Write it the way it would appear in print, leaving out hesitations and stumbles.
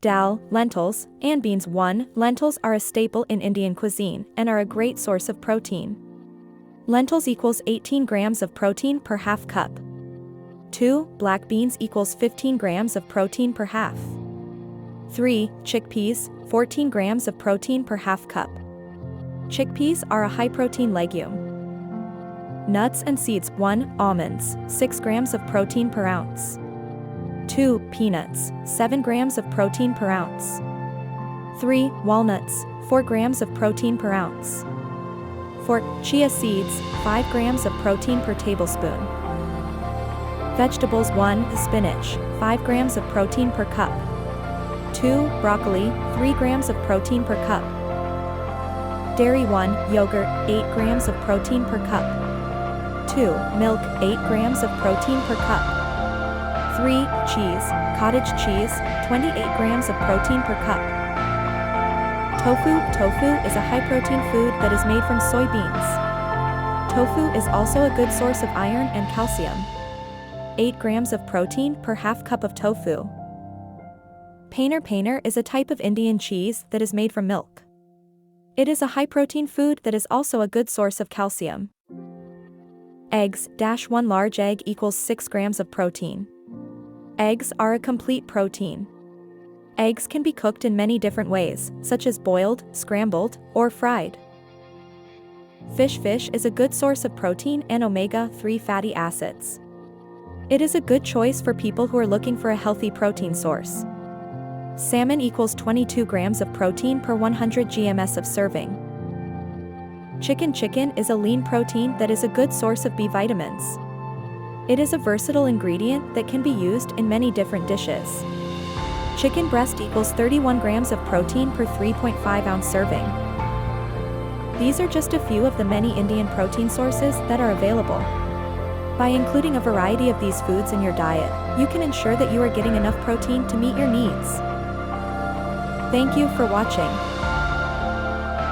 Dal, lentils, and beans. 1. Lentils are a staple in Indian cuisine and are a great source of protein. Lentils equals 18 grams of protein per half cup. 2. Black beans equals 15 grams of protein per half. 3. Chickpeas, 14 grams of protein per half cup. Chickpeas are a high-protein legume. Nuts and seeds. 1. Almonds, 6 grams of protein per ounce. 2. Peanuts, 7 grams of protein per ounce. 3. Walnuts, 4 grams of protein per ounce. 4. Chia seeds, 5 grams of protein per tablespoon. Vegetables. 1. Spinach, 5 grams of protein per cup. 2. Broccoli, 3 grams of protein per cup. Dairy. 1. Yogurt, 8 grams of protein per cup. 2. Milk, 8 grams of protein per cup. 3. Cheese, cottage cheese, 28 grams of protein per cup. Tofu. Tofu is a high-protein food that is made from soybeans. Tofu is also a good source of iron and calcium. 8 grams of protein per half cup of tofu. Paneer. Paneer is a type of Indian cheese that is made from milk. It is a high-protein food that is also a good source of calcium. Eggs. 1 large egg equals 6 grams of protein. Eggs are a complete protein. Eggs can be cooked in many different ways, such as boiled, scrambled, or fried. Fish. Fish is a good source of protein and omega-3 fatty acids. It is a good choice for people who are looking for a healthy protein source. Salmon equals 22 grams of protein per 100 grams of serving. Chicken. Chicken is a lean protein that is a good source of B vitamins. It is a versatile ingredient that can be used in many different dishes. Chicken breast equals 31 grams of protein per 3.5 ounce serving. These are just a few of the many Indian protein sources that are available. By including a variety of these foods in your diet, you can ensure that you are getting enough protein to meet your needs. Thank you for watching.